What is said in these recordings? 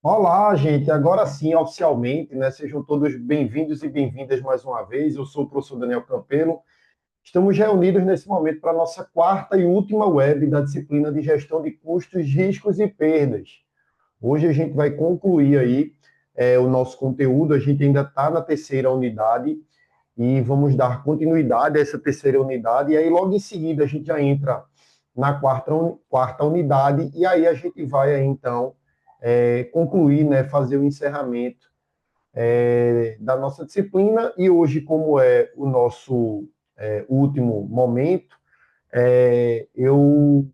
Olá, gente. Agora sim, oficialmente, né? Sejam todos bem-vindos e bem-vindas mais uma vez. Eu sou o professor Daniel Campelo. Estamos reunidos nesse momento para a nossa quarta e última web da disciplina de gestão de custos, riscos e perdas. Hoje a gente vai concluir aí o nosso conteúdo. A gente ainda está na terceira unidade e vamos dar continuidade a essa terceira unidade. E aí, logo em seguida, a gente já entra na quarta unidade e aí a gente vai aí, então concluir, né, fazer o encerramento da nossa disciplina. E hoje, como é o nosso último momento, eu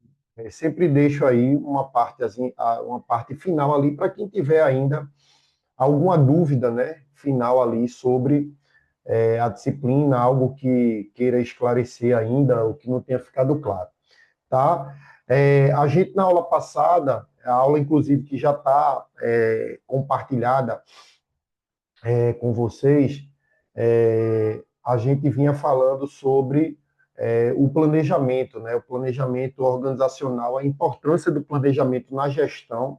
sempre deixo aí uma parte, assim, uma parte final ali para quem tiver ainda alguma dúvida, né, final ali sobre a disciplina, algo que queira esclarecer ainda, o que não tenha ficado claro, tá? A gente, na aula passada, a aula, inclusive, que já está compartilhada com vocês, a gente vinha falando sobre o planejamento, né? O planejamento organizacional, a importância do planejamento na gestão,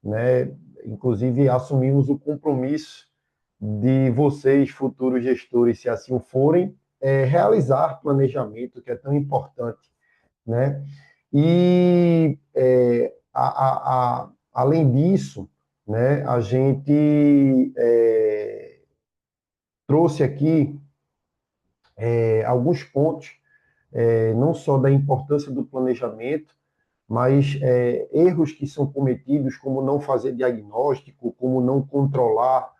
né? Inclusive, assumimos o compromisso de vocês, futuros gestores, se assim forem, realizar planejamento, que é tão importante, né? E, além disso, né, a gente trouxe aqui alguns pontos, não só da importância do planejamento, mas erros que são cometidos, como não fazer diagnóstico, como não controlar,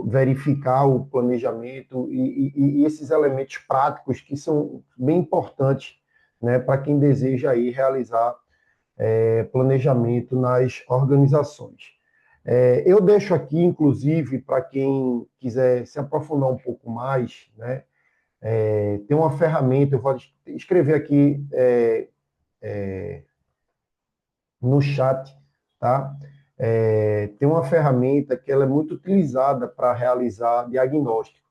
verificar o planejamento e esses elementos práticos que são bem importantes, né, para quem deseja aí realizar planejamento nas organizações. Eu deixo aqui, inclusive, para quem quiser se aprofundar um pouco mais, né, tem uma ferramenta, eu vou escrever aqui no chat, tá? Tem uma ferramenta que ela é muito utilizada para realizar diagnóstico,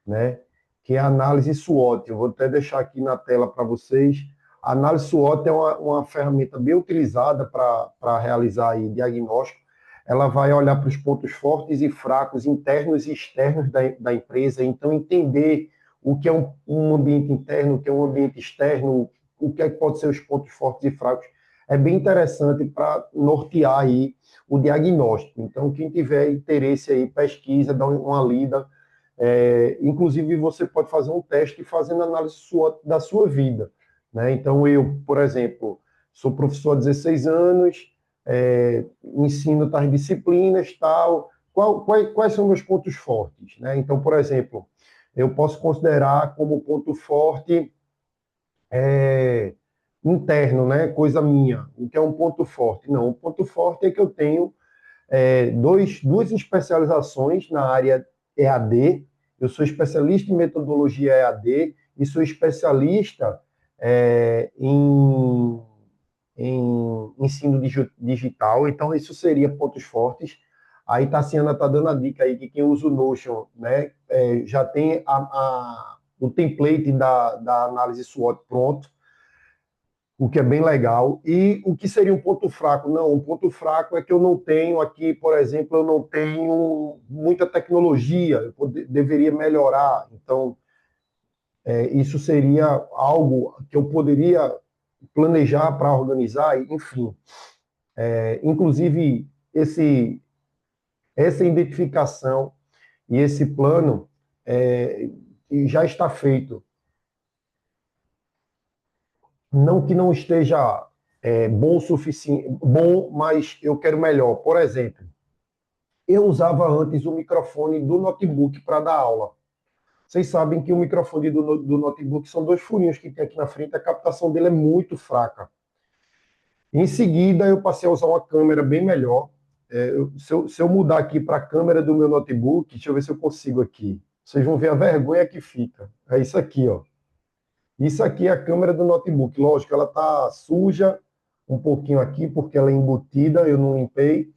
né? Que é a análise SWOT. Eu vou até deixar aqui na tela para vocês. A análise SWOT é uma ferramenta bem utilizada para realizar aí diagnóstico. Ela vai olhar para os pontos fortes e fracos, internos e externos da empresa, então entender o que é um ambiente interno, o que é um ambiente externo, o que é que pode ser os pontos fortes e fracos. É bem interessante para nortear aí o diagnóstico. Então, quem tiver interesse aí, pesquisa, dá uma lida. Inclusive, você pode fazer um teste fazendo análise da sua vida, né? Então, eu, por exemplo, sou professor há 16 anos, ensino tais disciplinas, tal. Quais são meus pontos fortes, né? Então, por exemplo, eu posso considerar como ponto forte é, interno, né? Coisa minha. O que é um ponto forte? Não, o ponto forte é que eu tenho duas especializações na área EAD. Eu sou especialista em metodologia EAD e sou especialista em ensino digital. Então, isso seria pontos fortes. Aí, Tassiana está dando a dica aí que quem usa o Notion, né, já tem o template da análise SWOT pronto, o que é bem legal. E o que seria um ponto fraco? Não, um ponto fraco é que eu não tenho aqui, por exemplo, eu não tenho muita tecnologia, deveria melhorar. Então, isso seria algo que eu poderia planejar para organizar, enfim. Inclusive, essa identificação e esse plano é, já está feito. Não que não esteja bom o suficiente, bom, mas eu quero melhor. Por exemplo, eu usava antes o microfone do notebook para dar aula. Vocês sabem que o microfone do notebook são dois furinhos que tem aqui na frente, a captação dele é muito fraca. Em seguida, eu passei a usar uma câmera bem melhor. Se eu mudar aqui para a câmera do meu notebook, deixa eu ver se eu consigo aqui. Vocês vão ver a vergonha que fica. É isso aqui, ó. Isso aqui é a câmera do notebook. Lógico, ela está suja um pouquinho aqui, porque ela é embutida, eu não limpei.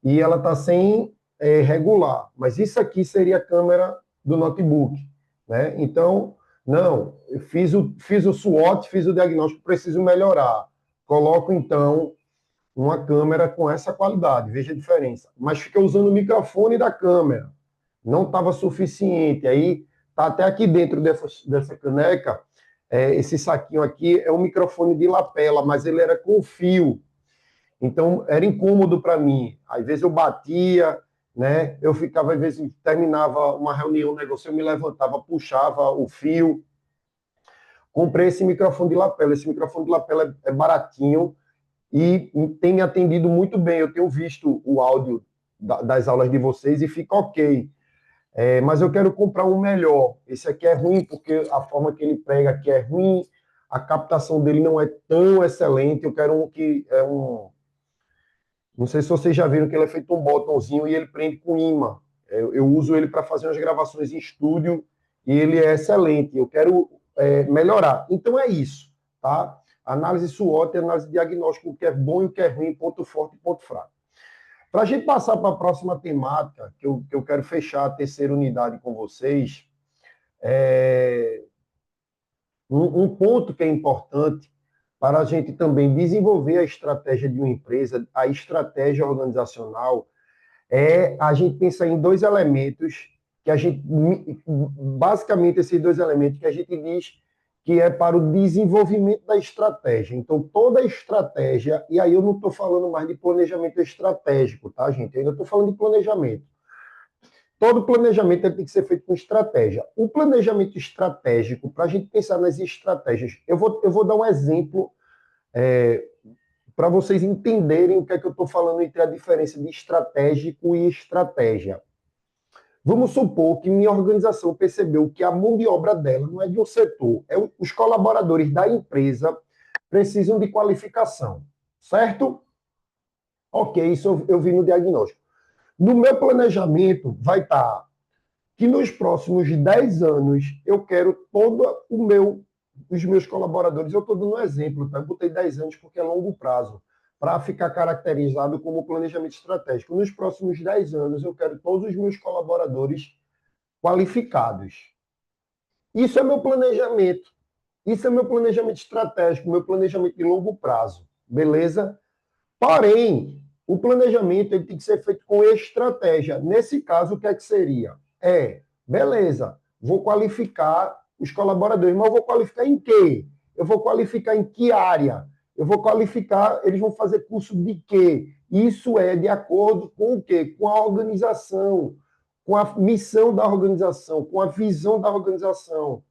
E ela está sem regular. Mas isso aqui seria a câmera do notebook, né? Então, não, eu fiz o SWOT, fiz o diagnóstico, preciso melhorar. Coloco, então, uma câmera com essa qualidade, veja a diferença. Mas fica usando o microfone da câmera. Não estava suficiente. Aí, tá até aqui dentro dessa caneca, esse saquinho aqui é um microfone de lapela, mas ele era com fio. Então, era incômodo para mim. Às vezes eu batia, né? Eu ficava, às vezes, terminava uma reunião, um negócio, eu me levantava, puxava o fio. Comprei esse microfone de lapela. Esse microfone de lapela é baratinho e tem me atendido muito bem. Eu tenho visto o áudio das aulas de vocês e fica ok. Mas eu quero comprar um melhor. Esse aqui é ruim porque a forma que ele prega aqui é ruim, a captação dele não é tão excelente. Eu quero um que é um. Não sei se vocês já viram que ele é feito um botãozinho e ele prende com imã. Eu uso ele para fazer umas gravações em estúdio e ele é excelente. Eu quero melhorar. Então é isso, tá? Análise SWOT, análise diagnóstico, o que é bom e o que é ruim, ponto forte e ponto fraco. Para a gente passar para a próxima temática, que eu quero fechar a terceira unidade com vocês, um ponto que é importante para a gente também desenvolver a estratégia de uma empresa, a estratégia organizacional, é a gente pensar em dois elementos que a gente, basicamente esses dois elementos que a gente diz que é para o desenvolvimento da estratégia. Então, toda a estratégia, e aí eu não estou falando mais de planejamento estratégico, tá, gente? Eu ainda estou falando de planejamento. Todo planejamento tem que ser feito com estratégia. O planejamento estratégico, para a gente pensar nas estratégias, eu vou dar um exemplo para vocês entenderem o que é que eu estou falando entre a diferença de estratégico e estratégia. Vamos supor que minha organização percebeu que a mão de obra dela não é de um setor, os colaboradores da empresa precisam de qualificação, certo? Ok, isso eu vi no diagnóstico. No meu planejamento vai estar que nos próximos 10 anos eu quero os meus colaboradores, eu estou dando um exemplo, tá? Eu botei 10 anos porque é longo prazo, para ficar caracterizado como planejamento estratégico. Nos próximos 10 anos eu quero todos os meus colaboradores qualificados. Isso é meu planejamento. Isso é meu planejamento estratégico, meu planejamento de longo prazo. Beleza? Porém, o planejamento ele tem que ser feito com estratégia. Nesse caso, o que é que seria? Beleza, vou qualificar os colaboradores, mas eu vou qualificar em quê? Eu vou qualificar em que área? Eu vou qualificar, eles vão fazer curso de quê? Isso é de acordo com o quê? Com a organização, com a missão da organização, com a visão da organização,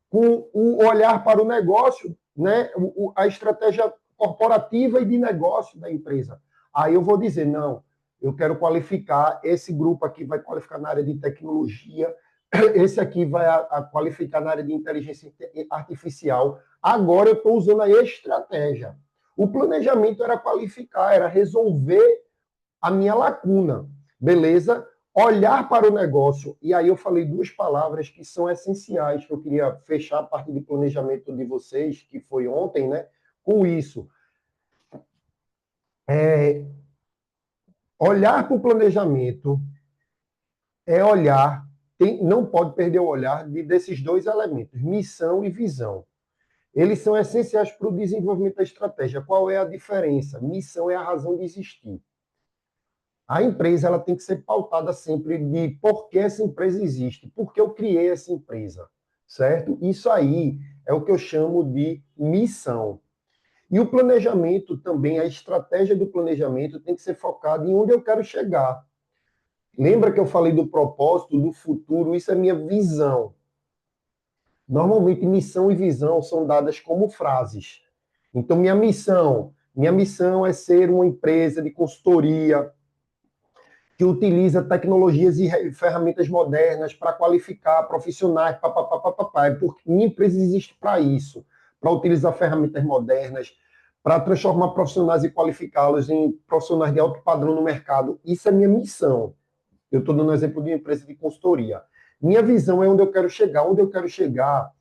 com o olhar para o negócio, né? A estratégia corporativa e de negócio da empresa. Aí eu vou dizer, não, eu quero qualificar, esse grupo aqui vai qualificar na área de tecnologia, esse aqui vai qualificar na área de inteligência artificial. Agora eu estou usando a estratégia. O planejamento era qualificar, era resolver a minha lacuna, beleza? Olhar para o negócio, e aí eu falei duas palavras que são essenciais, que eu queria fechar a parte de planejamento de vocês, que foi ontem, né? Com isso. Olhar para o planejamento é olhar, não pode perder o olhar desses dois elementos, missão e visão. Eles são essenciais para o desenvolvimento da estratégia. Qual é a diferença? Missão é a razão de existir. A empresa ela tem que ser pautada sempre de por que essa empresa existe, por que eu criei essa empresa, certo? Isso aí é o que eu chamo de missão. E o planejamento também, a estratégia do planejamento tem que ser focada em onde eu quero chegar. Lembra que eu falei do propósito, do futuro? Isso é minha visão. Normalmente, missão e visão são dadas como frases. Então, minha missão é ser uma empresa de consultoria que utiliza tecnologias e ferramentas modernas para qualificar profissionais, porque minha empresa existe para isso, para utilizar ferramentas modernas, para transformar profissionais e qualificá-los em profissionais de alto padrão no mercado. Isso é minha missão. Eu estou dando um exemplo de uma empresa de consultoria. Minha visão é onde eu quero chegar. Onde eu quero chegar,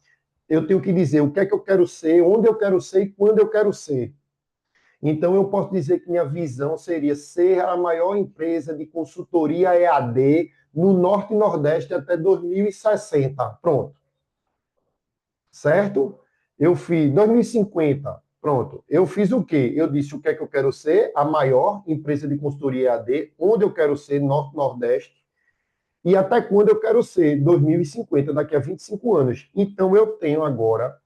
eu tenho que dizer o que é que eu quero ser, onde eu quero ser e quando eu quero ser. Então, eu posso dizer que minha visão seria ser a maior empresa de consultoria EAD no Norte e Nordeste até 2060. Pronto. Certo? Eu fiz 2050. Pronto. Eu fiz o quê? Eu disse o que é que eu quero ser, a maior empresa de consultoria EAD, onde eu quero ser, Norte-Nordeste, e até quando eu quero ser, 2050, daqui a 25 anos. Então, eu tenho agora,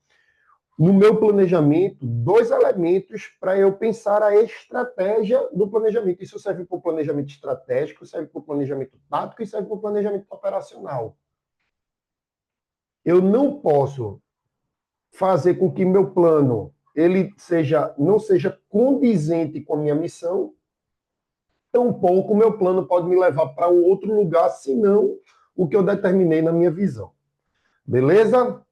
no meu planejamento, dois elementos para eu pensar a estratégia do planejamento. Isso serve para o planejamento estratégico, serve para o planejamento tático e serve para o planejamento operacional. Eu não posso fazer com que meu plano ele não seja condizente com a minha missão, tampouco o meu plano pode me levar para um outro lugar, senão o que eu determinei na minha visão. Beleza?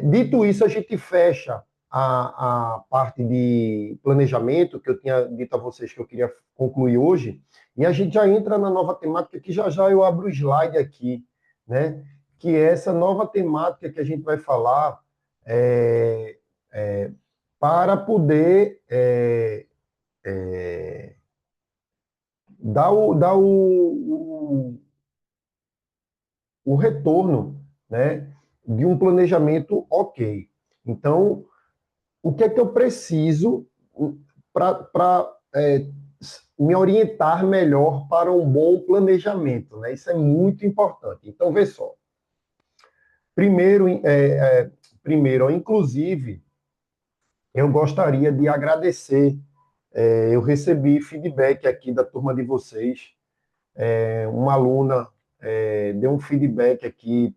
Dito isso, a gente fecha a parte de planejamento, que eu tinha dito a vocês que eu queria concluir hoje, e a gente já entra na nova temática, que já já eu abro o slide aqui, né? Que é essa nova temática que a gente vai falar é, é, para poder dar o retorno, né, de um planejamento ok. Então, o que é que eu preciso para me orientar melhor para um bom planejamento, né? Isso é muito importante. Então, vê só. Primeiro, inclusive, eu gostaria de agradecer. Eu recebi feedback aqui da turma de vocês. Uma aluna deu um feedback aqui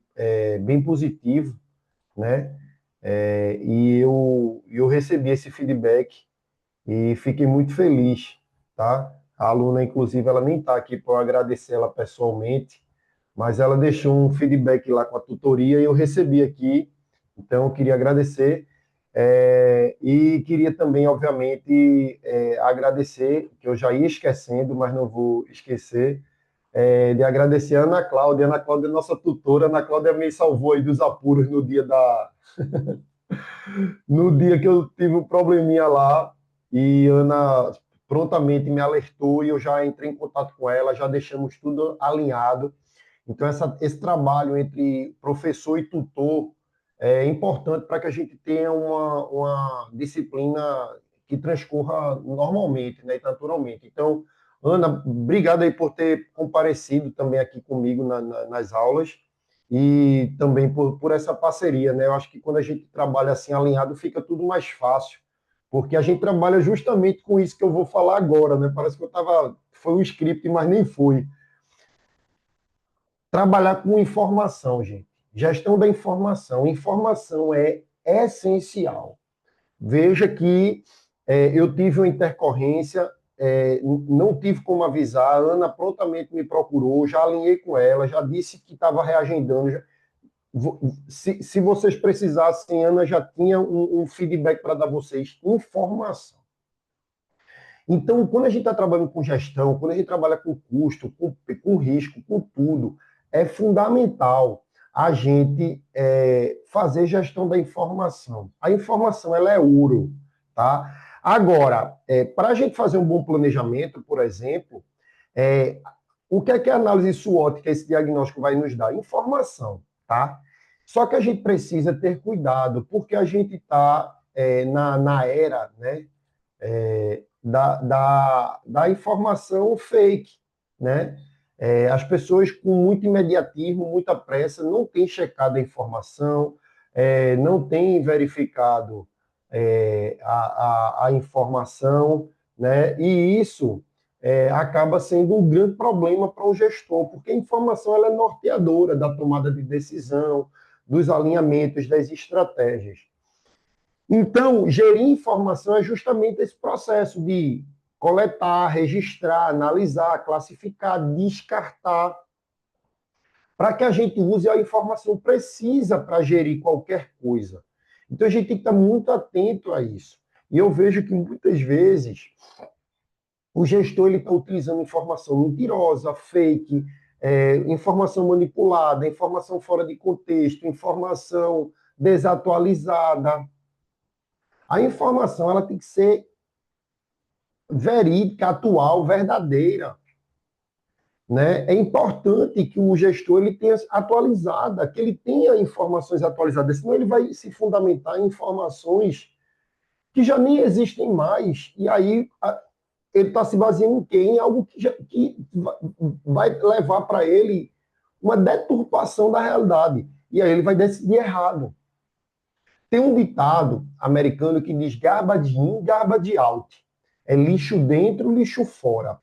bem positivo, né? E eu recebi esse feedback e fiquei muito feliz, tá? A aluna, inclusive, ela nem está aqui para eu agradecer ela pessoalmente, mas ela deixou um feedback lá com a tutoria e eu recebi aqui, então eu queria agradecer. E queria também, obviamente, agradecer, que eu já ia esquecendo, mas não vou esquecer, de agradecer a Ana Cláudia. Ana Cláudia é nossa tutora. Ana Cláudia me salvou aí dos apuros no dia que eu tive um probleminha lá, e Ana prontamente me alertou e eu já entrei em contato com ela, já deixamos tudo alinhado. Então, esse trabalho entre professor e tutor é importante para que a gente tenha uma disciplina que transcorra normalmente, né, e naturalmente. Então, Ana, obrigado aí por ter comparecido também aqui comigo nas aulas e também por essa parceria, né? Eu acho que quando a gente trabalha assim alinhado, fica tudo mais fácil, porque a gente trabalha justamente com isso que eu vou falar agora, né? Parece que foi um script, mas nem foi. Trabalhar com informação, gente. Gestão da informação. Informação é essencial. Veja que eu tive uma intercorrência, não tive como avisar, a Ana prontamente me procurou, já alinhei com ela, já disse que estava reagendando. Se vocês precisassem, Ana já tinha um feedback para dar a vocês. Informação. Então, quando a gente está trabalhando com gestão, quando a gente trabalha com custo, com risco, com tudo, é fundamental a gente fazer gestão da informação. A informação, ela é ouro, tá? Agora, para a gente fazer um bom planejamento, por exemplo, o que é a análise SWOT, que esse diagnóstico vai nos dar? Informação, tá? Só que a gente precisa ter cuidado, porque a gente está na era, né? Da informação fake, né? As pessoas com muito imediatismo, muita pressa, não têm checado a informação, não têm verificado a informação, né? E isso acaba sendo um grande problema para o gestor, porque a informação ela é norteadora da tomada de decisão, dos alinhamentos, das estratégias. Então, gerir informação é justamente esse processo de coletar, registrar, analisar, classificar, descartar, para que a gente use a informação precisa para gerir qualquer coisa. Então, a gente tem que estar muito atento a isso. E eu vejo que muitas vezes o gestor está utilizando informação mentirosa, fake, informação manipulada, informação fora de contexto, informação desatualizada. A informação ela tem que ser verídica, atual, verdadeira. Né? É importante que o gestor ele tenha atualizada, que ele tenha informações atualizadas, senão ele vai se fundamentar em informações que já nem existem mais. E aí ele está se baseando em quê? Em algo que vai levar para ele uma deturpação da realidade. E aí ele vai decidir errado. Tem um ditado americano que diz garbage in, garbage out. É lixo dentro, lixo fora.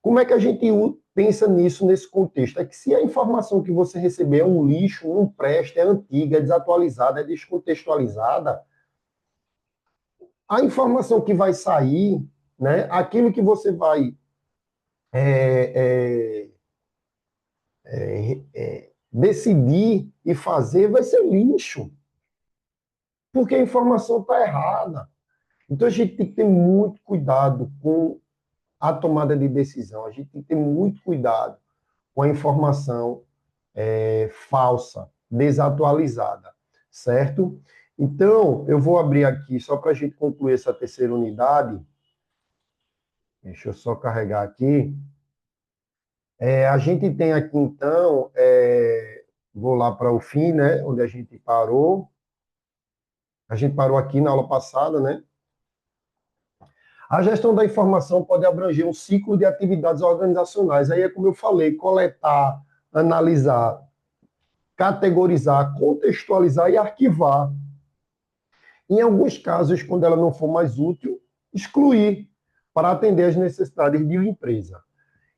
Como é que a gente pensa nisso nesse contexto? É que se a informação que você receber é um lixo, não presta, é antiga, é desatualizada, é descontextualizada, a informação que vai sair, né, aquilo que você vai é, decidir e fazer vai ser lixo, porque a informação está errada. Então a gente tem que ter muito cuidado com a tomada de decisão, a gente tem que ter muito cuidado com a informação falsa, desatualizada, certo? Então, eu vou abrir aqui, só para a gente concluir essa terceira unidade, deixa eu só carregar aqui. A gente tem aqui, então, vou lá para o fim, né, onde a gente parou. A gente parou aqui na aula passada, né? A gestão da informação pode abranger um ciclo de atividades organizacionais. Aí é como eu falei, coletar, analisar, categorizar, contextualizar e arquivar. Em alguns casos, quando ela não for mais útil, excluir para atender às necessidades de uma empresa.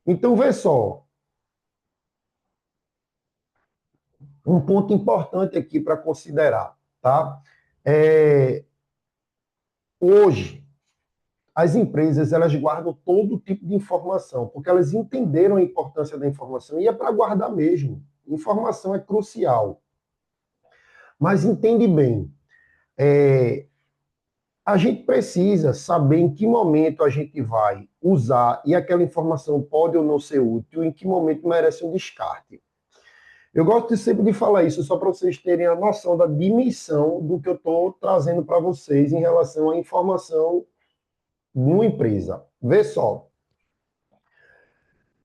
Então, vê só, um ponto importante aqui para considerar, tá? Hoje, as empresas elas guardam todo tipo de informação, porque elas entenderam a importância da informação e é para guardar mesmo. Informação é crucial. Mas entende bem, a gente precisa saber em que momento a gente vai usar e aquela informação pode ou não ser útil, em que momento merece um descarte. Eu gosto sempre de falar isso, só para vocês terem a noção da dimensão do que eu estou trazendo para vocês em relação à informação de uma empresa. Vê só,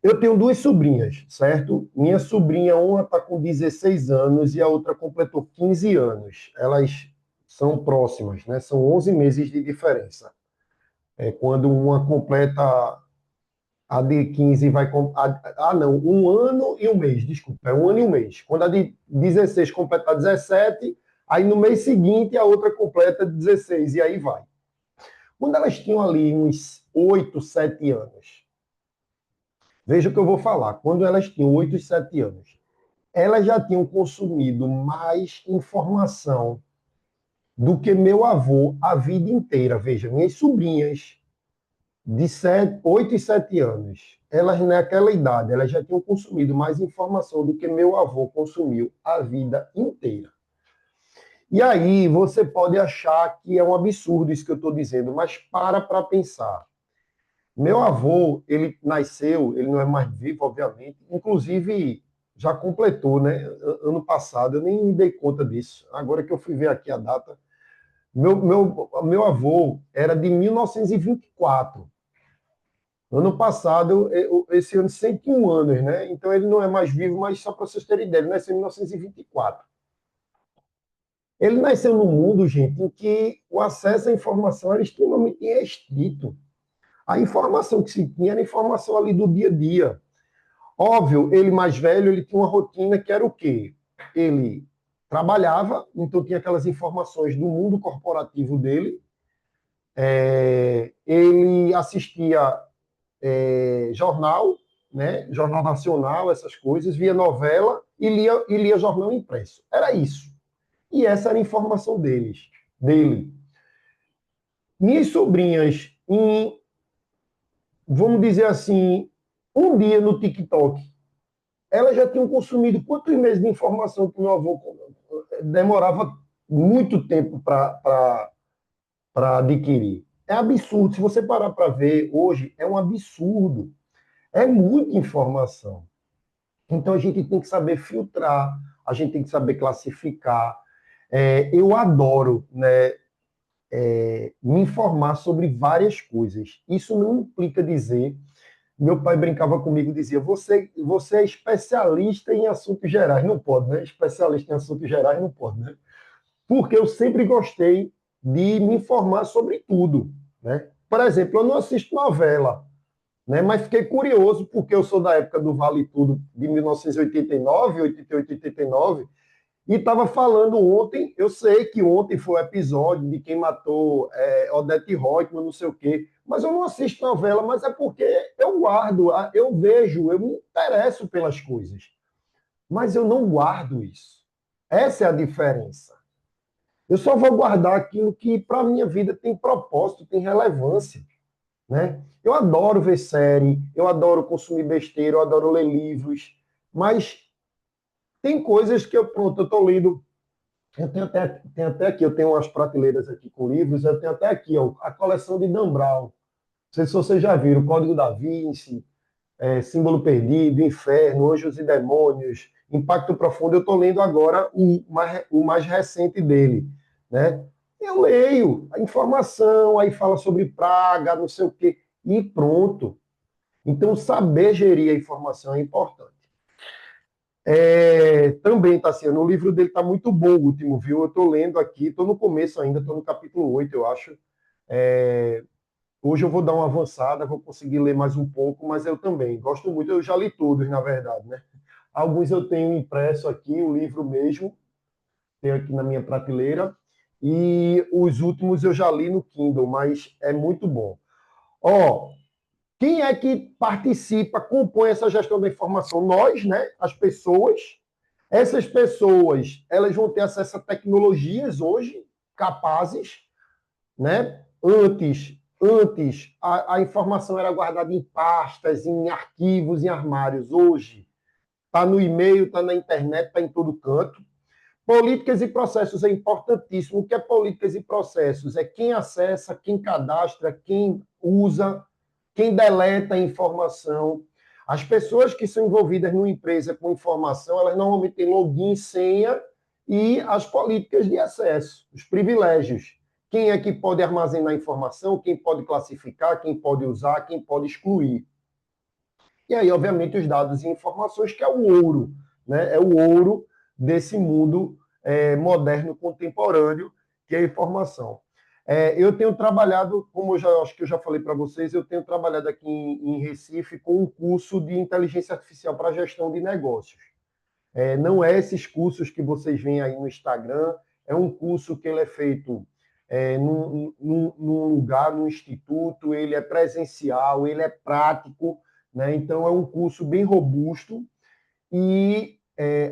eu tenho duas sobrinhas, certo? Minha sobrinha, uma está com 16 anos e a outra completou 15 anos. Elas são próximas, né? São 11 meses de diferença. Quando uma completa a de 15 vai. Não, um ano e um mês, desculpa, é um ano e um mês. Quando a de 16 completa 17, aí no mês seguinte a outra completa 16, e aí vai. Quando elas tinham ali uns 8, 7 anos, veja o que eu vou falar, quando elas tinham 8 e 7 anos, elas já tinham consumido mais informação do que meu avô a vida inteira. Veja, minhas sobrinhas de 8 e 7 anos, elas naquela idade, elas já tinham consumido mais informação do que meu avô consumiu a vida inteira. E aí você pode achar que é um absurdo isso que eu estou dizendo, mas para pensar. Meu avô, ele nasceu, ele não é mais vivo, obviamente, inclusive já completou, né? Ano passado, eu nem me dei conta disso. Agora que eu fui ver aqui a data, meu avô era de 1924. Ano passado, esse ano, 101 anos, né? Então ele não é mais vivo, mas só para vocês terem ideia, ele nasceu em 1924. Ele nasceu num mundo, gente, em que o acesso à informação era extremamente restrito. A informação que se tinha era informação ali do dia a dia. Óbvio, ele mais velho, ele tinha uma rotina que era o quê? Ele trabalhava, então tinha aquelas informações do mundo corporativo dele, ele assistia jornal, né? Jornal Nacional, essas coisas, via novela e lia jornal impresso. Era isso. E essa era a informação dele. Minhas sobrinhas, vamos dizer assim, um dia no TikTok, elas já tinham consumido quantos meses de informação que meu avô demorava muito tempo para adquirir. É absurdo. Se você parar para ver hoje, é um absurdo. É muita informação. Então a gente tem que saber filtrar, a gente tem que saber classificar. Eu adoro, né, me informar sobre várias coisas. Isso não implica dizer. Meu pai brincava comigo e dizia: você é especialista em assuntos gerais. Não pode, né? Especialista em assuntos gerais não pode, né? Porque eu sempre gostei de me informar sobre tudo, né? Por exemplo, eu não assisto novela, né? Mas fiquei curioso, porque eu sou da época do Vale Tudo, de 1989, 88, 89, e estava falando ontem, eu sei que ontem foi o episódio de quem matou Odete Roitman, não sei o quê, mas eu não assisto novela, mas é porque eu guardo, eu vejo, eu me interesso pelas coisas, mas eu não guardo isso. Essa é a diferença. Eu só vou guardar aquilo que para a minha vida tem propósito, tem relevância, né? Eu adoro ver série, eu adoro consumir besteira, eu adoro ler livros, mas tem coisas que eu estou lendo. Eu tenho até aqui, eu tenho umas prateleiras aqui com livros, eu tenho até aqui ó, a coleção de Dan Brown. Não sei se vocês já viram, Código da Vinci, Símbolo Perdido, Inferno, Anjos e Demônios, Impacto Profundo. Eu estou lendo agora o mais recente dele, né? Eu leio a informação, aí fala sobre praga, não sei o quê, e pronto. Então, saber gerir a informação é importante. Também, Tassiano, o livro dele está muito bom, o último, viu? Eu estou lendo aqui, estou no começo ainda, estou no capítulo 8, eu acho. É, Hoje eu vou dar uma avançada, vou conseguir ler mais um pouco, mas eu também gosto muito. Eu já li todos, na verdade, né? Alguns eu tenho impresso aqui, o livro mesmo, tenho aqui na minha prateleira, e os últimos eu já li no Kindle, mas é muito bom. Ó, quem é que participa, compõe essa gestão da informação? Nós, né? As pessoas. Essas pessoas, elas vão ter acesso a tecnologias hoje capazes, né? Antes a informação era guardada em pastas, em arquivos, em armários. Hoje está no e-mail, está na internet, está em todo canto. Políticas e processos é importantíssimo. O que é políticas e processos? É quem acessa, quem cadastra, quem usa, quem deleta a informação. As pessoas que são envolvidas numa empresa com informação, elas normalmente têm login, senha e as políticas de acesso, os privilégios. Quem é que pode armazenar informação, quem pode classificar, quem pode usar, quem pode excluir. E aí, obviamente, os dados e informações, que é o ouro, né? É o ouro desse mundo moderno, contemporâneo, que é a informação. Eu tenho trabalhado, como acho que eu já falei para vocês, eu tenho trabalhado aqui em Recife com um curso de inteligência artificial para gestão de negócios. Não é esses cursos que vocês veem aí no Instagram, é um curso que ele é feito num lugar, num instituto, ele é presencial, ele é prático, né? Então é um curso bem robusto e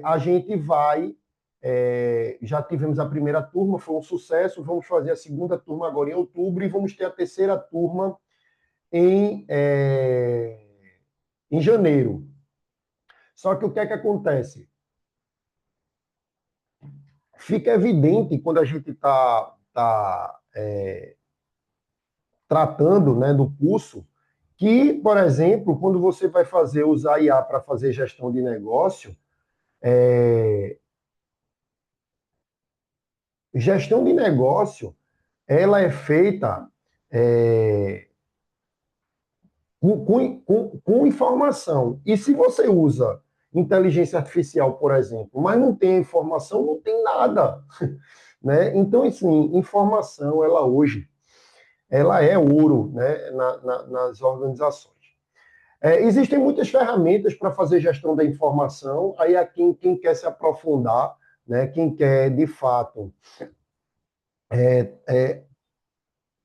a gente vai. Já tivemos a primeira turma, foi um sucesso. Vamos fazer a segunda turma agora em outubro e vamos ter a terceira turma em, é, em janeiro. Só que o que é que acontece? Fica evidente quando a gente está tratando, né, do curso que, por exemplo, quando você vai usar IA para fazer gestão de negócio, gestão de negócio ela é feita é, com informação. E se você usa inteligência artificial, por exemplo, mas não tem informação, não tem nada. Né? Então, assim, informação, ela hoje, ela é ouro, né, nas organizações. Existem muitas ferramentas para fazer gestão da informação, aí quem quer se aprofundar, né, quem quer, de fato,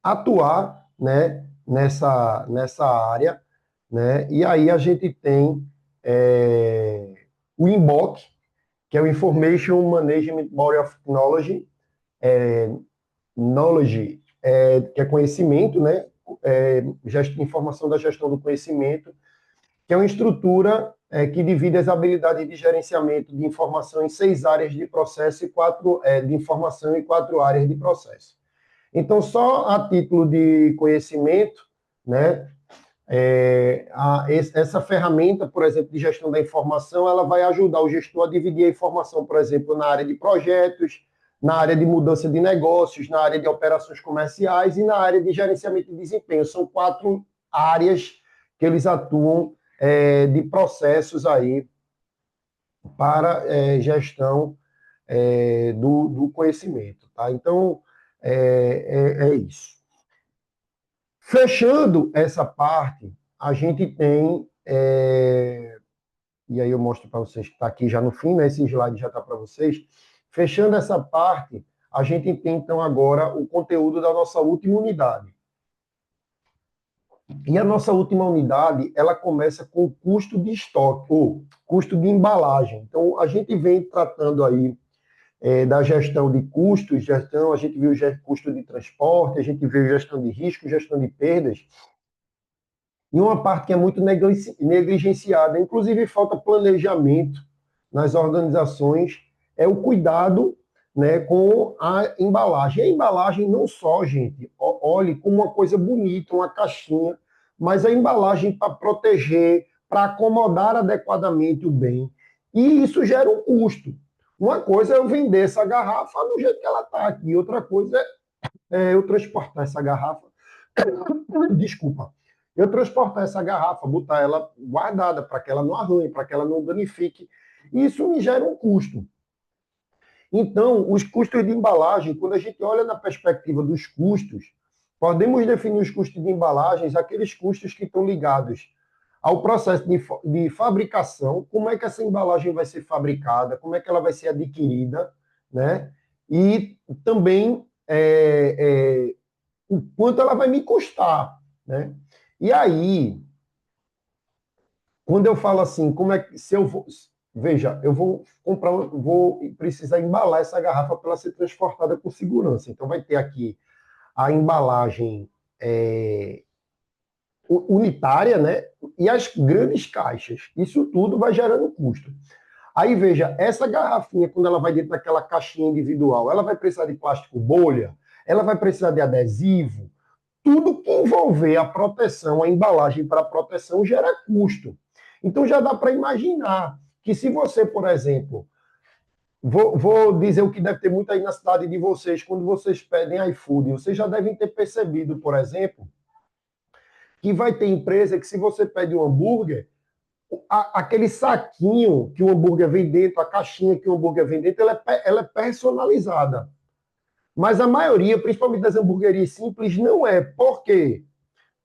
atuar, né, nessa área, né, e aí a gente tem o INBOK, que é o Information Management Body of Knowledge, que é conhecimento, né, informação da gestão do conhecimento, que é uma estrutura que divide as habilidades de gerenciamento de informação em 6 áreas de processo e 4 de informação e 4 áreas de processo. Então, só a título de conhecimento, né, essa ferramenta, por exemplo, de gestão da informação, ela vai ajudar o gestor a dividir a informação, por exemplo, na área de projetos, na área de mudança de negócios, na área de operações comerciais e na área de gerenciamento de desempenho. São 4 áreas que eles atuam de processos aí para gestão do conhecimento. Tá? Então, É isso. Fechando essa parte, a gente tem, e aí eu mostro para vocês que está aqui já no fim, né? Esse slide já está para vocês. Fechando essa parte, a gente tem então agora o conteúdo da nossa última unidade. E a nossa última unidade, ela começa com o custo de estoque, ou custo de embalagem. Então, a gente vem tratando aí da gestão de custos, a gente viu custo de transporte, a gente viu gestão de risco, gestão de perdas, e uma parte que é muito negligenciada, inclusive falta planejamento nas organizações, é o cuidado, né, com a embalagem. A embalagem não só, gente, olhe como uma coisa bonita, uma caixinha, mas a embalagem para proteger, para acomodar adequadamente o bem. E isso gera um custo. Uma coisa é eu vender essa garrafa do jeito que ela está aqui, outra coisa é eu transportar essa garrafa. Desculpa. Eu transportar essa garrafa, botar ela guardada para que ela não arranhe, para que ela não danifique. Isso me gera um custo. Então, os custos de embalagem, quando a gente olha na perspectiva dos custos, podemos definir os custos de embalagens, aqueles custos que estão ligados ao processo de fabricação, como é que essa embalagem vai ser fabricada, como é que ela vai ser adquirida, né? E também o quanto ela vai me custar, né? E aí, quando eu falo assim, como é que se eu vou, veja, eu vou comprar, vou precisar embalar essa garrafa para ela ser transportada com segurança. Então vai ter aqui a embalagem unitária, né? E as grandes caixas. Isso tudo vai gerando custo. Aí veja, essa garrafinha, quando ela vai dentro daquela caixinha individual, ela vai precisar de plástico bolha, ela vai precisar de adesivo. Tudo que envolver a proteção, a embalagem para proteção, gera custo. Então já dá para imaginar que se você, por exemplo, vou dizer o que deve ter muito aí na cidade de vocês, quando vocês pedem iFood, vocês já devem ter percebido, por exemplo, que vai ter empresa que se você pede um hambúrguer, aquele saquinho que o hambúrguer vem dentro, a caixinha que o hambúrguer vem dentro, ela é personalizada. Mas a maioria, principalmente das hamburguerias simples, não é. Por quê?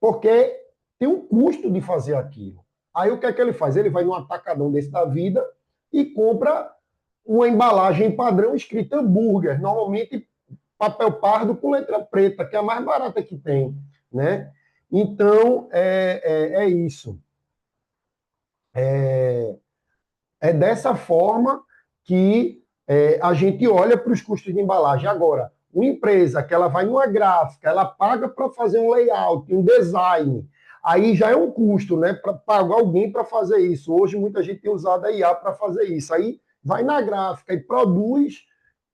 Porque tem um custo de fazer aquilo. Aí o que é que ele faz? Ele vai num atacadão desse da vida e compra uma embalagem padrão escrita hambúrguer, normalmente papel pardo com letra preta, que é a mais barata que tem, né? Então, é isso. É dessa forma que a gente olha para os custos de embalagem. Agora, uma empresa que ela vai numa gráfica, ela paga para fazer um layout, um design, aí já é um custo, né? Para pagar alguém para fazer isso. Hoje muita gente tem usado a IA para fazer isso. Aí vai na gráfica e produz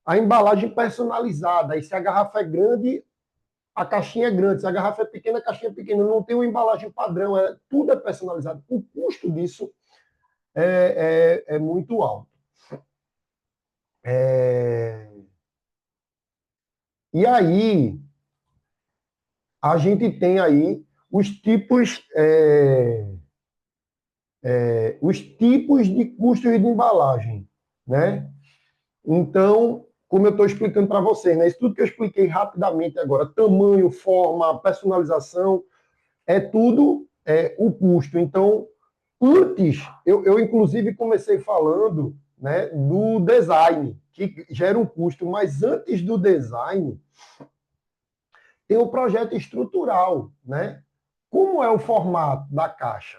a embalagem personalizada. Aí se a garrafa é grande, a caixinha é grande. Se a garrafa é pequena, a caixinha é pequena. Não tem uma embalagem padrão, tudo é personalizado. O custo disso é muito alto. E aí, a gente tem aí os tipos de custos de embalagem, né? Então, como eu estou explicando para vocês, né? Isso tudo que eu expliquei rapidamente agora, tamanho, forma, personalização, é tudo o custo. Então, antes, eu inclusive comecei falando, né, do design, que gera um custo, mas antes do design, tem o projeto estrutural, né? Como é o formato da caixa,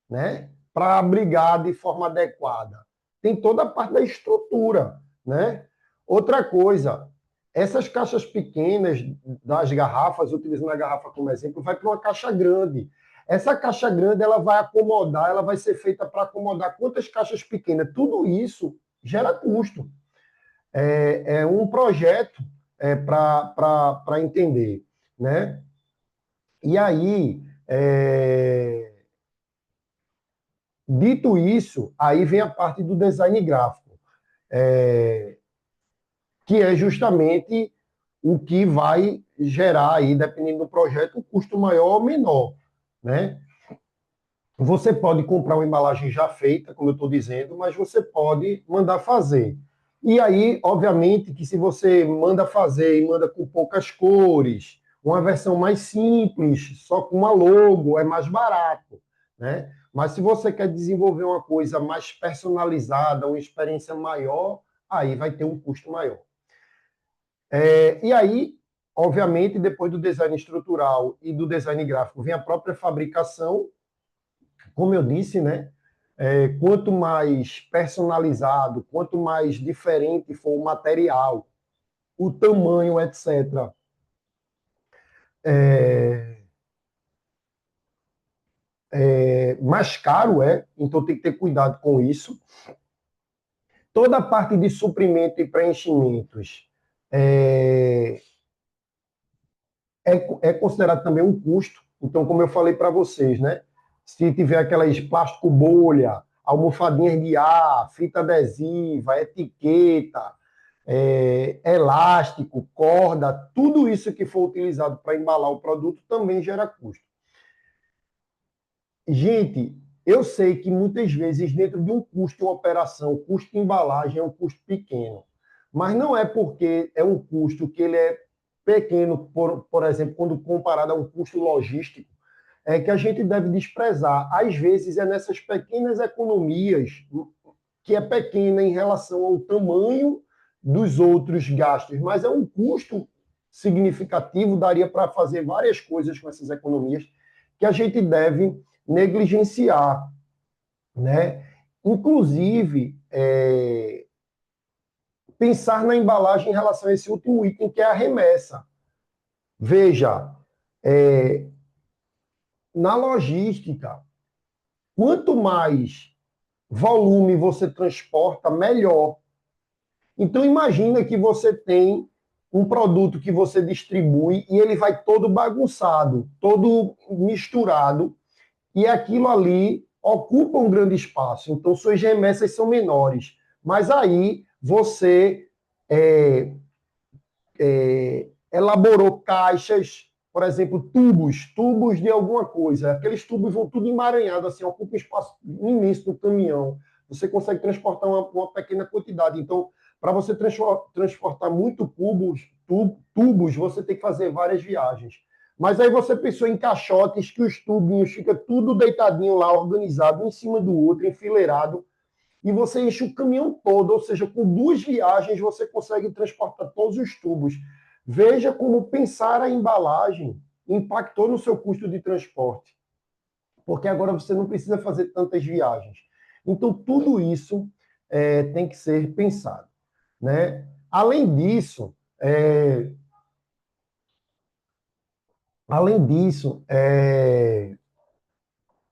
né? Para abrigar de forma adequada. Tem toda a parte da estrutura, né? Outra coisa, essas caixas pequenas das garrafas, utilizando a garrafa como exemplo, vai para uma caixa grande. Essa caixa grande ela vai acomodar, ela vai ser feita para acomodar quantas caixas pequenas. Tudo isso gera custo. É um projeto para entender, né? E aí, dito isso, aí vem a parte do design gráfico, que é justamente o que vai gerar aí, dependendo do projeto, um custo maior ou menor, né? Você pode comprar uma embalagem já feita, como eu estou dizendo, mas você pode mandar fazer. E aí, obviamente, que se você manda fazer e manda com poucas cores, uma versão mais simples, só com uma logo, é mais barato, né? Mas se você quer desenvolver uma coisa mais personalizada, uma experiência maior, aí vai ter um custo maior. E aí, obviamente, depois do design estrutural e do design gráfico, vem a própria fabricação, como eu disse, né? Quanto mais personalizado, quanto mais diferente for o material, o tamanho, etc., é, mais caro é, então tem que ter cuidado com isso. Toda a parte de suprimento e preenchimentos é, é considerado também um custo. Então, como eu falei para vocês, né? Se tiver aquelas plástico bolha, almofadinhas de ar, fita adesiva, etiqueta, elástico, corda, tudo isso que for utilizado para embalar o produto também gera custo. Gente, eu sei que muitas vezes dentro de um custo de operação, o custo de embalagem é um custo pequeno, mas não é porque é um custo que ele é pequeno, por exemplo, quando comparado a um custo logístico, é que a gente deve desprezar. Às vezes é nessas pequenas economias, que é pequena em relação ao tamanho dos outros gastos, mas é um custo significativo, daria para fazer várias coisas com essas economias, que a gente deve negligenciar, né? Inclusive, pensar na embalagem em relação a esse último item, que é a remessa. Veja, é, na logística, quanto mais volume você transporta, melhor. Então, imagina que você tem um produto que você distribui e ele vai todo bagunçado, todo misturado, e aquilo ali ocupa um grande espaço. Então, suas remessas são menores. Mas aí você é, elaborou caixas, por exemplo, tubos de alguma coisa. Aqueles tubos vão tudo emaranhado, assim, ocupa um espaço imenso no caminhão. Você consegue transportar uma pequena quantidade. Então, para você transportar muito tubos, você tem que fazer várias viagens. Mas aí você pensou em caixotes que os tubinhos ficam tudo deitadinho lá, organizado, um em cima do outro, enfileirado, e você enche o caminhão todo, ou seja, com 2 viagens você consegue transportar todos os tubos. Veja como pensar a embalagem impactou no seu custo de transporte, porque agora você não precisa fazer tantas viagens. Então, tudo isso tem que ser pensado, né? Além disso,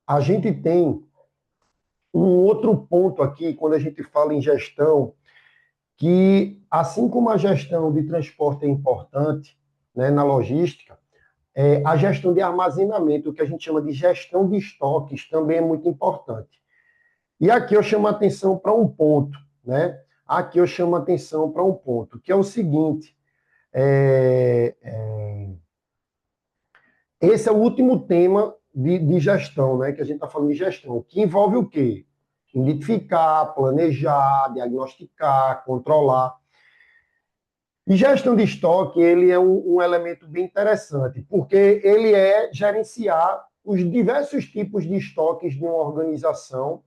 a gente tem um outro ponto aqui, quando a gente fala em gestão, que, assim como a gestão de transporte é importante, né, na logística, a gestão de armazenamento, o que a gente chama de gestão de estoques, também é muito importante. E aqui eu chamo a atenção para um ponto, né? Aqui eu chamo a atenção para um ponto, que é o seguinte: é, é, esse é o último tema de gestão, né? Que a gente está falando de gestão, que envolve o quê? Identificar, planejar, diagnosticar, controlar. E gestão de estoque, ele é um elemento bem interessante, porque ele é gerenciar os diversos tipos de estoques de uma organização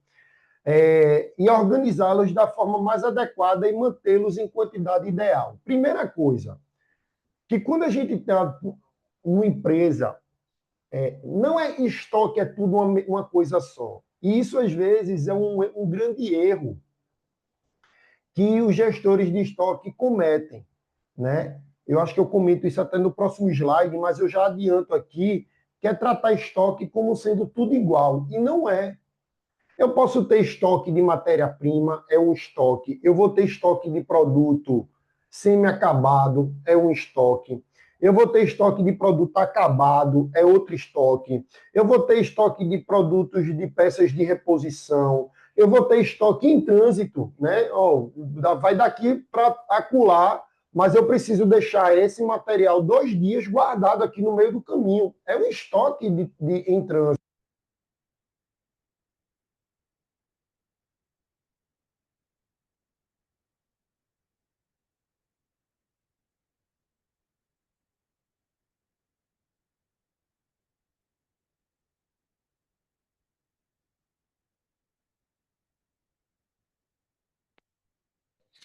e organizá-los da forma mais adequada e mantê-los em quantidade ideal. Primeira coisa, que quando a gente tem uma empresa, não é estoque, é tudo uma coisa só. E isso, às vezes, é um grande erro que os gestores de estoque cometem, né? Eu acho que eu comento isso até no próximo slide, mas eu já adianto aqui que é tratar estoque como sendo tudo igual, e não é. Eu posso ter estoque de matéria-prima, é um estoque. Eu vou ter estoque de produto semi-acabado, é um estoque. Eu vou ter estoque de produto acabado, é outro estoque. Eu vou ter estoque de produtos de peças de reposição. Eu vou ter estoque em trânsito, né? Oh, vai daqui para acolá, mas eu preciso deixar esse material 2 dias guardado aqui no meio do caminho. É um estoque em trânsito.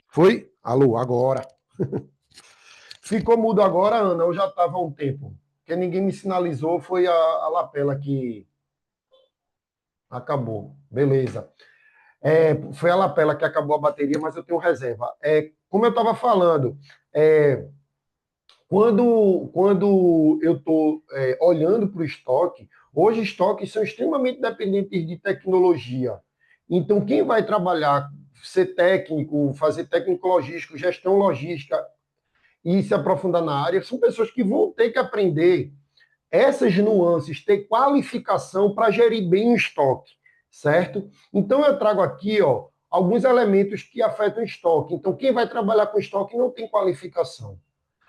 Foi? Alô, agora. Ficou mudo agora, Ana? Eu já estava há um tempo. Porque ninguém me sinalizou, foi a lapela que acabou. Beleza. Foi a lapela que acabou a bateria, mas eu tenho reserva. Como eu estava falando, é, quando eu estou olhando para o estoque, hoje estoques são extremamente dependentes de tecnologia. Então, quem vai trabalhar, ser técnico, fazer técnico logístico, gestão logística e se aprofundar na área, são pessoas que vão ter que aprender essas nuances, ter qualificação para gerir bem o estoque, certo? Então, eu trago aqui, ó, alguns elementos que afetam o estoque. Então, quem vai trabalhar com estoque não tem qualificação.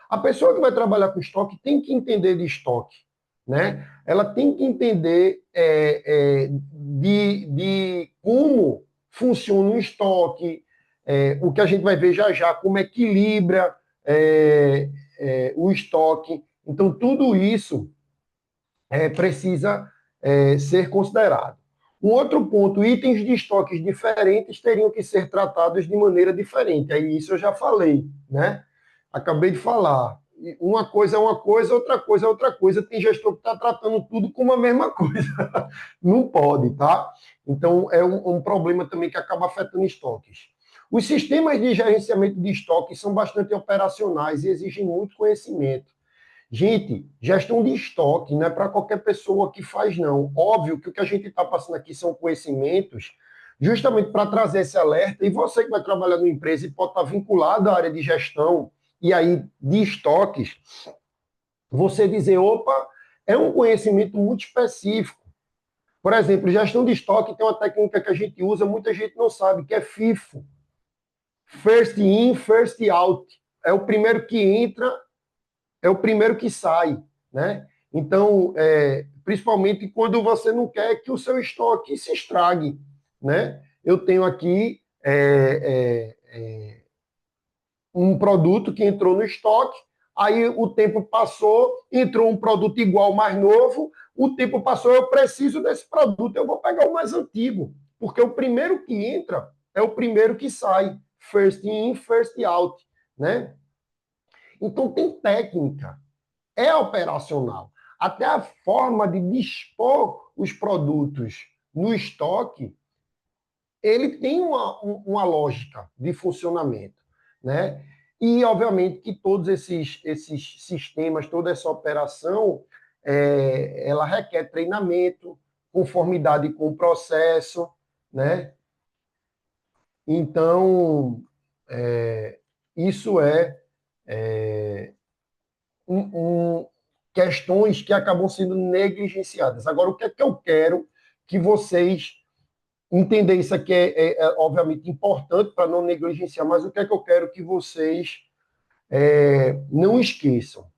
A pessoa que vai trabalhar com estoque tem que entender de estoque, né? Ela tem que entender de como funciona o estoque, o que a gente vai ver já já, como equilibra o estoque. Então, tudo isso precisa ser considerado. Um outro ponto, itens de estoques diferentes teriam que ser tratados de maneira diferente. Aí isso eu já falei, né? Acabei de falar. Uma coisa é uma coisa, outra coisa é outra coisa. Tem gestor que está tratando tudo como a mesma coisa. Não pode, tá? Então, é um problema também que acaba afetando estoques. Os sistemas de gerenciamento de estoques são bastante operacionais e exigem muito conhecimento. Gente, gestão de estoque não é para qualquer pessoa que faz, não. Óbvio que o que a gente está passando aqui são conhecimentos justamente para trazer esse alerta. E você que vai trabalhar numa empresa e pode estar vinculado à área de gestão e aí de estoques, você dizer, opa, é um conhecimento muito específico. Por exemplo, gestão de estoque tem uma técnica que a gente usa, muita gente não sabe, que é FIFO. First in, first out. É o primeiro que entra, é o primeiro que sai, né? Então, principalmente quando você não quer que o seu estoque se estrague, né? Eu tenho aqui um produto que entrou no estoque, aí o tempo passou, entrou um produto igual, mais novo, o tempo passou, eu preciso desse produto, eu vou pegar o mais antigo, porque o primeiro que entra é o primeiro que sai, first in, first out, né? Então tem técnica, é operacional. Até a forma de dispor os produtos no estoque, ele tem uma lógica de funcionamento, né? E, obviamente, que todos esses sistemas, toda essa operação, ela requer treinamento, conformidade com o processo, né? Então, isso um, questões que acabam sendo negligenciadas. Agora, o que é que eu quero que vocês entender isso aqui obviamente importante para não negligenciar, mas o que é que eu quero que vocês não esqueçam?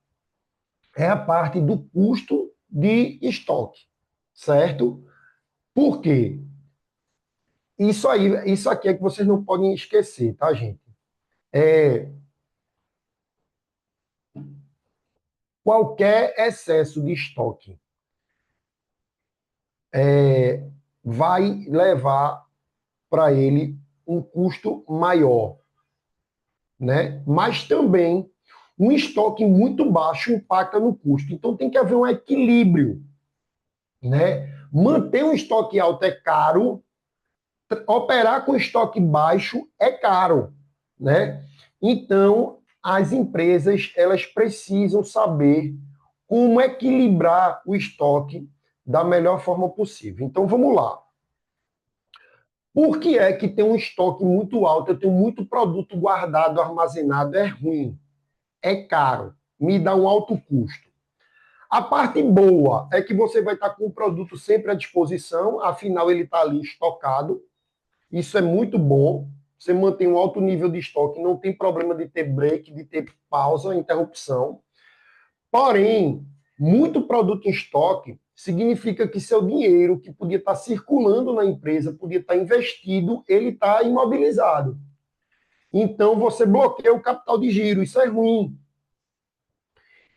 É a parte do custo de estoque, certo? Por quê? Isso aí, isso aqui é que vocês não podem esquecer, tá, gente? É, qualquer excesso de estoque vai levar para ele um custo maior, né? Mas também um estoque muito baixo impacta no custo. Então tem que haver um equilíbrio, né? Manter um estoque alto é caro, operar com estoque baixo é caro, né? Então as empresas elas precisam saber como equilibrar o estoque da melhor forma possível. Então vamos lá. Por que é que tem um estoque muito alto? Eu tenho muito produto guardado, armazenado, é ruim, é caro, me dá um alto custo. A parte boa é que você vai estar com o produto sempre à disposição, afinal ele está ali estocado. Isso é muito bom. Você mantém um alto nível de estoque, não tem problema de ter break, de ter pausa, interrupção. Porém, muito produto em estoque significa que seu dinheiro, que podia estar circulando na empresa, podia estar investido, ele está imobilizado. Então, você bloqueia o capital de giro. Isso é ruim.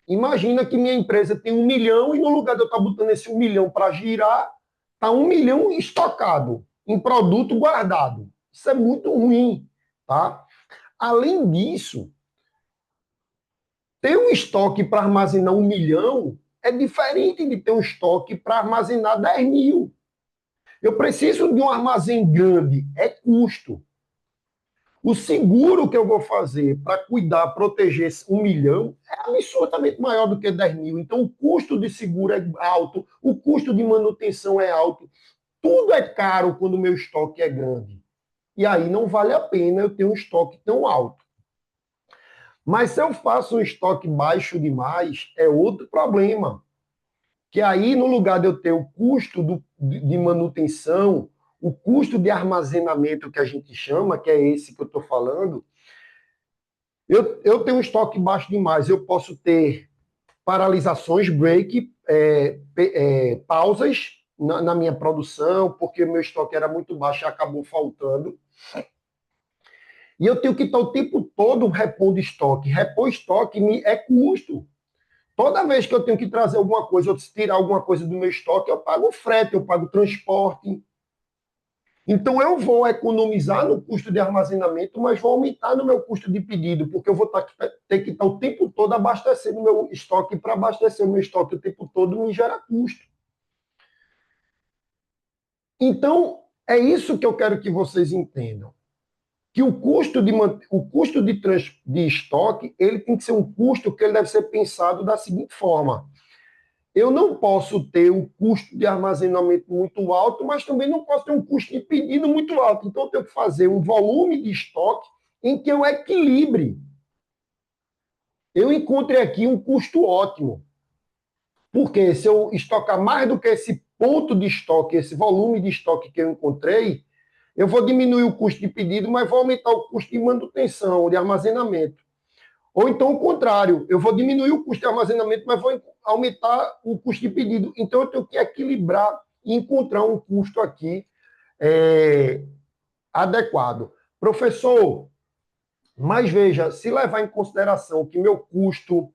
Imagina que minha empresa tem 1 milhão e no lugar de eu estar botando esse 1 milhão para girar, está 1 milhão estocado em produto guardado. Isso é muito ruim, tá? Além disso, ter um estoque para armazenar 1 milhão é diferente de ter um estoque para armazenar 10 mil. Eu preciso de um armazém grande, é custo. O seguro que eu vou fazer para cuidar, proteger 1 milhão é absolutamente maior do que 10 mil. Então, o custo de seguro é alto, o custo de manutenção é alto. Tudo é caro quando o meu estoque é grande. E aí não vale a pena eu ter um estoque tão alto. Mas se eu faço um estoque baixo demais, é outro problema. Que aí, no lugar de eu ter o custo de manutenção, o custo de armazenamento que a gente chama, que é esse que eu estou falando, eu tenho um estoque baixo demais, eu posso ter paralisações, break, pausas na minha produção, porque o meu estoque era muito baixo e acabou faltando. E eu tenho que estar o tempo todo repondo estoque. Repor estoque é custo. Toda vez que eu tenho que trazer alguma coisa, ou tirar alguma coisa do meu estoque, eu pago frete, eu pago transporte. Então, eu vou economizar no custo de armazenamento, mas vou aumentar no meu custo de pedido, porque eu vou ter que estar o tempo todo abastecendo o meu estoque. Para abastecer o meu estoque o tempo todo me gera custo. Então, é isso que eu quero que vocês entendam. Que o custo de estoque ele tem que ser um custo que ele deve ser pensado da seguinte forma. Eu não posso ter um custo de armazenamento muito alto, mas também não posso ter um custo de pedido muito alto. Então, eu tenho que fazer um volume de estoque em que eu equilibre. Eu encontrei aqui um custo ótimo. Porque se eu estocar mais do que esse ponto de estoque, esse volume de estoque que eu encontrei, eu vou diminuir o custo de pedido, mas vou aumentar o custo de manutenção, de armazenamento. Ou então o contrário, eu vou diminuir o custo de armazenamento, mas vou aumentar o custo de pedido. Então eu tenho que equilibrar e encontrar um custo aqui adequado. Professor, mas veja, se levar em consideração que meu custo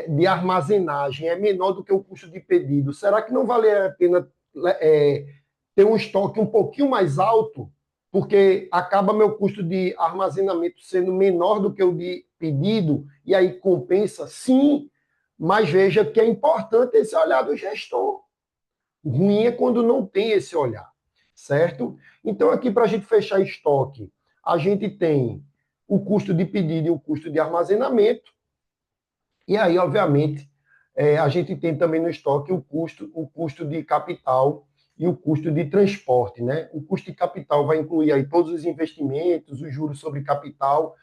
de armazenagem é menor do que o custo de pedido, será que não valeria a pena ter um estoque um pouquinho mais alto? Porque acaba meu custo de armazenamento sendo menor do que o de pedido, e aí compensa? Sim, mas veja que é importante esse olhar do gestor. O ruim é quando não tem esse olhar, certo? Então, aqui para a gente fechar estoque, a gente tem o custo de pedido e o custo de armazenamento, e aí, obviamente, a gente tem também no estoque o custo de capital e o custo de transporte, né? O custo de capital vai incluir aí todos os investimentos, os juros sobre capital,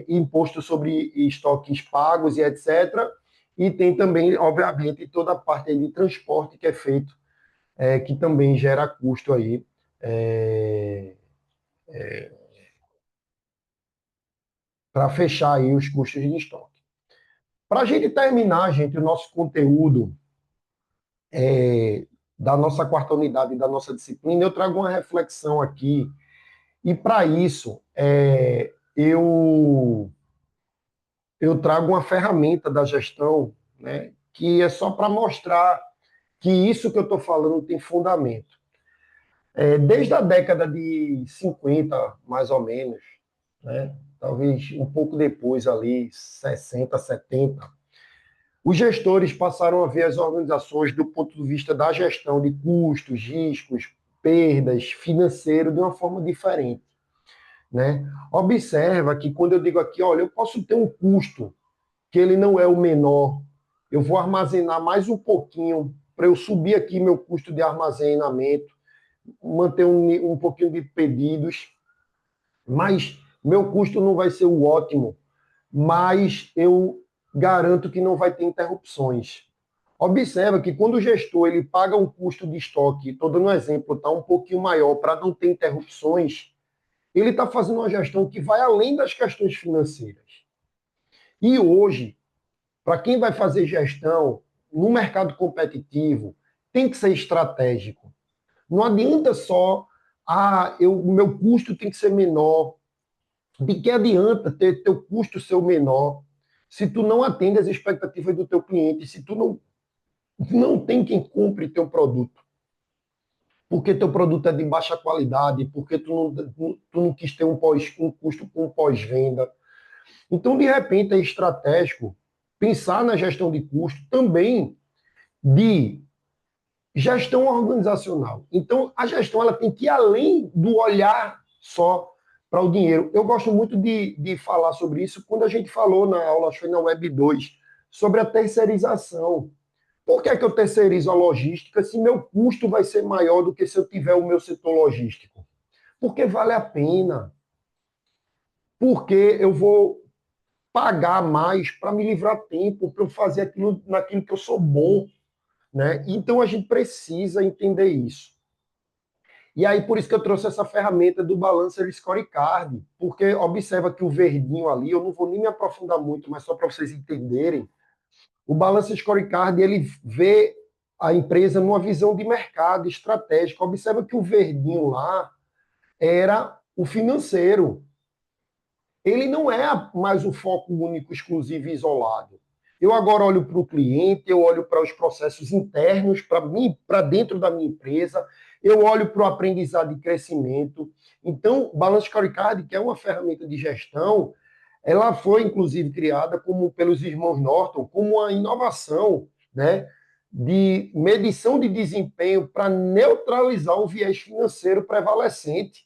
imposto sobre estoques pagos e etc. E tem também, obviamente, toda a parte aí de transporte que é feito, que também gera custo aí, para fechar aí os custos de estoque. Para a gente terminar, gente, o nosso conteúdo da nossa quarta unidade da nossa disciplina, eu trago uma reflexão aqui, e para isso eu trago uma ferramenta da gestão, né, que é só para mostrar que isso que eu estou falando tem fundamento. Desde a década de 50, mais ou menos, né, talvez um pouco depois ali, 60, 70, os gestores passaram a ver as organizações do ponto de vista da gestão de custos, riscos, perdas, financeiro, de uma forma diferente, né? Observa que quando eu digo aqui, olha, eu posso ter um custo que ele não é o menor, eu vou armazenar mais um pouquinho para eu subir aqui meu custo de armazenamento, manter um pouquinho de pedidos, mas meu custo não vai ser o ótimo, mas eu garanto que não vai ter interrupções. Observa que quando o gestor ele paga um custo de estoque, estou dando um exemplo, tá um pouquinho maior para não ter interrupções, ele está fazendo uma gestão que vai além das questões financeiras. E hoje, para quem vai fazer gestão no mercado competitivo, tem que ser estratégico. Não adianta só, o meu custo tem que ser menor. De que adianta ter teu custo ser o menor se tu não atende às expectativas do teu cliente, se tu não tem quem compre teu produto. porque teu produto é de baixa qualidade, porque tu não quis ter um custo com pós-venda. Então, de repente, é estratégico pensar na gestão de custo também de gestão organizacional. Então, a gestão ela tem que ir além do olhar só para o dinheiro. Eu gosto muito de falar sobre isso quando a gente falou na aula, acho que foi na Web 2, sobre a terceirização. Por que é que eu terceirizo a logística se meu custo vai ser maior do que se eu tiver o meu setor logístico? Porque vale a pena. Porque eu vou pagar mais para me livrar tempo, para eu fazer aquilo naquilo que eu sou bom, né? Então a gente precisa entender isso. E aí por isso que eu trouxe essa ferramenta do Balancer Scorecard, porque observa que o verdinho ali, eu não vou nem me aprofundar muito, mas só para vocês entenderem, o Balancer Scorecard ele vê a empresa numa visão de mercado estratégica. Observa que o verdinho lá era o financeiro. Ele não é mais o foco único, exclusivo e isolado. Eu agora olho para o cliente, eu olho para os processos internos, para mim, para dentro da minha empresa, eu olho para o aprendizado e crescimento. Então, o Balance Scorecard, que é uma ferramenta de gestão, ela foi inclusive criada como pelos irmãos Norton como uma inovação, né, de medição de desempenho para neutralizar o viés financeiro prevalecente,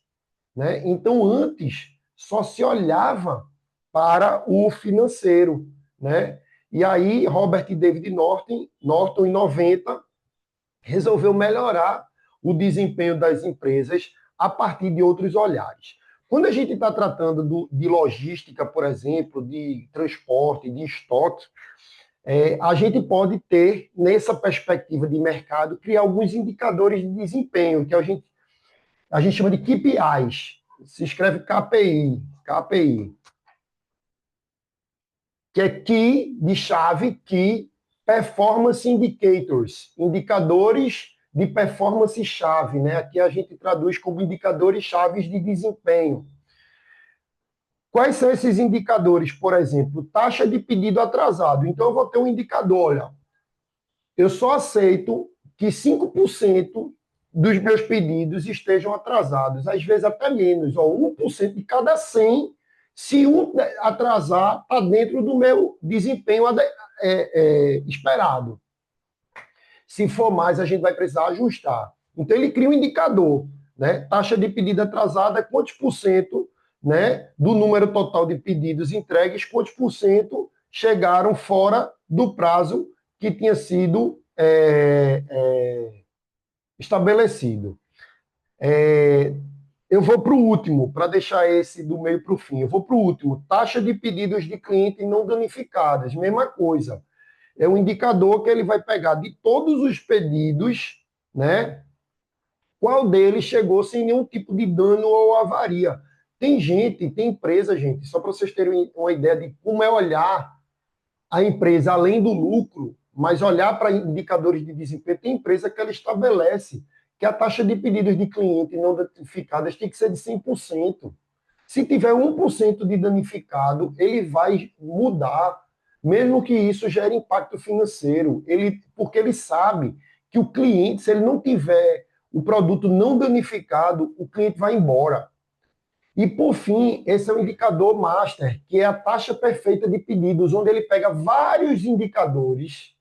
né? Então, antes, só se olhava para o financeiro, né? E aí, Robert David Norton, em 90, resolveu melhorar o desempenho das empresas a partir de outros olhares. Quando a gente está tratando de logística, por exemplo, de transporte, de estoque, a gente pode ter, nessa perspectiva de mercado, criar alguns indicadores de desempenho, que a gente chama de KPIs. Se escreve KPI, que é Key de chave, Key Performance Indicators, indicadores de performance chave, né? Aqui a gente traduz como indicadores chaves de desempenho. Quais são esses indicadores? Por exemplo, taxa de pedido atrasado. Então eu vou ter um indicador, olha, eu só aceito que 5% dos meus pedidos estejam atrasados, às vezes até menos, ó, 1% de cada 100, se um atrasar, está dentro do meu desempenho esperado. Se for mais, a gente vai precisar ajustar. Então, ele cria um indicador, né? Taxa de pedido atrasada, quantos por cento, né, do número total de pedidos entregues, quantos por cento chegaram fora do prazo que tinha sido estabelecido. Eu vou para o último, para deixar esse do meio para o fim. Eu vou para o último. Taxa de pedidos de cliente não danificadas. Mesma coisa. É um indicador que ele vai pegar de todos os pedidos, né? Qual deles chegou sem nenhum tipo de dano ou avaria. Tem empresa, gente, só para vocês terem uma ideia de como é olhar a empresa além do lucro, mas olhar para indicadores de desempenho, tem empresa que ela estabelece que a taxa de pedidos de cliente não danificadas tem que ser de 100%. Se tiver 1% de danificado, ele vai mudar, mesmo que isso gere impacto financeiro, porque ele sabe que o cliente, se ele não tiver o produto não danificado, o cliente vai embora. E, por fim, esse é o indicador master, que é a taxa perfeita de pedidos, onde ele pega vários indicadores,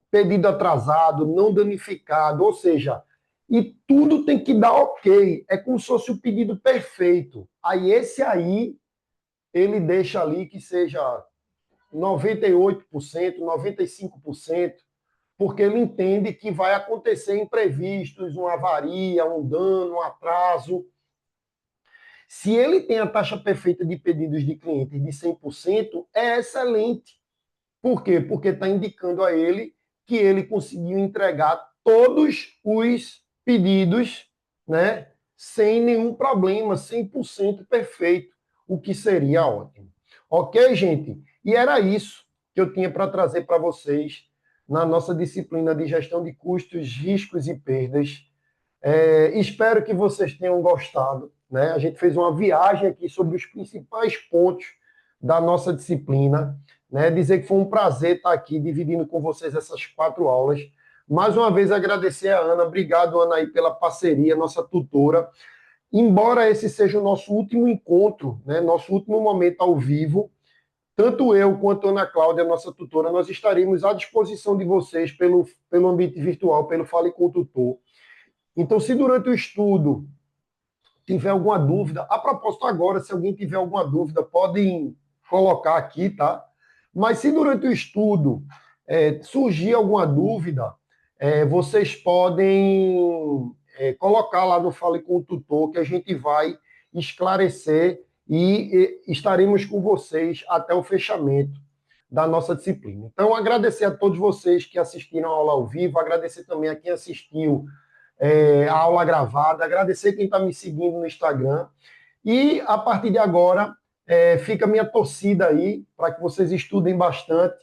pedido atrasado, não danificado, ou seja, e tudo tem que dar ok. É como se fosse o pedido perfeito. Aí, esse aí, ele deixa ali que seja 98%, 95%, porque ele entende que vai acontecer imprevistos, uma avaria, um dano, um atraso. Se ele tem a taxa perfeita de pedidos de clientes de 100%, é excelente. Por quê? Porque está indicando a ele que ele conseguiu entregar todos os pedidos, né, sem nenhum problema, 100% perfeito, o que seria ótimo. Ok, gente? E era isso que eu tinha para trazer para vocês na nossa disciplina de gestão de custos, riscos e perdas. Espero que vocês tenham gostado, né? A gente fez uma viagem aqui sobre os principais pontos da nossa disciplina, né? Dizer que foi um prazer estar aqui dividindo com vocês essas 4 aulas, Mais uma vez agradecer a Ana. Obrigado, Ana, aí, pela parceria, nossa tutora. Embora esse seja o nosso último encontro, né, nosso último momento ao vivo, tanto eu quanto a Ana Cláudia, nossa tutora, nós estaremos à disposição de vocês pelo ambiente virtual, pelo Fale com o Tutor. Então, se durante o estudo tiver alguma dúvida, a propósito agora, se alguém tiver alguma dúvida, podem colocar aqui, tá? Mas se durante o estudo surgir alguma dúvida, vocês podem colocar lá no Fale com o Tutor, que a gente vai esclarecer e estaremos com vocês até o fechamento da nossa disciplina. Então, agradecer a todos vocês que assistiram a aula ao vivo, agradecer também a quem assistiu a aula gravada, agradecer quem está me seguindo no Instagram. E, a partir de agora, fica a minha torcida aí para que vocês estudem bastante,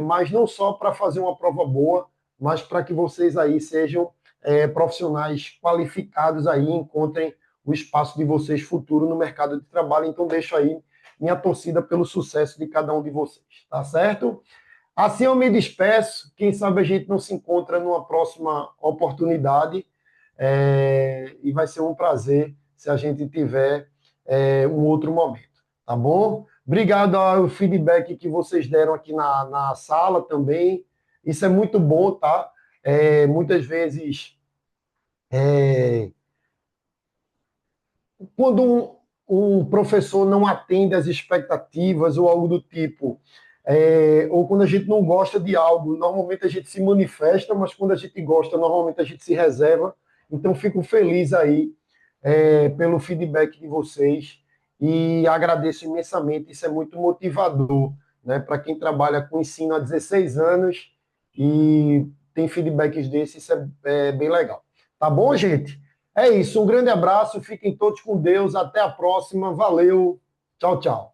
mas não só para fazer uma prova boa, mas para que vocês aí sejam profissionais qualificados aí, encontrem o espaço de vocês futuro no mercado de trabalho. Então, deixo aí minha torcida pelo sucesso de cada um de vocês, tá certo? Assim eu me despeço. Quem sabe a gente não se encontra numa próxima oportunidade. E vai ser um prazer se a gente tiver um outro momento. Tá bom? Obrigado ao feedback que vocês deram aqui na sala também. Isso é muito bom, tá? Muitas vezes, quando um professor não atende às expectativas ou algo do tipo, ou quando a gente não gosta de algo, normalmente a gente se manifesta, mas quando a gente gosta, normalmente a gente se reserva. Então, fico feliz aí pelo feedback de vocês e agradeço imensamente. Isso é muito motivador, né, para quem trabalha com ensino há 16 anos e tem feedbacks desses, isso é bem legal. Tá bom, gente? É isso. Um grande abraço. Fiquem todos com Deus. Até a próxima. Valeu. Tchau, tchau.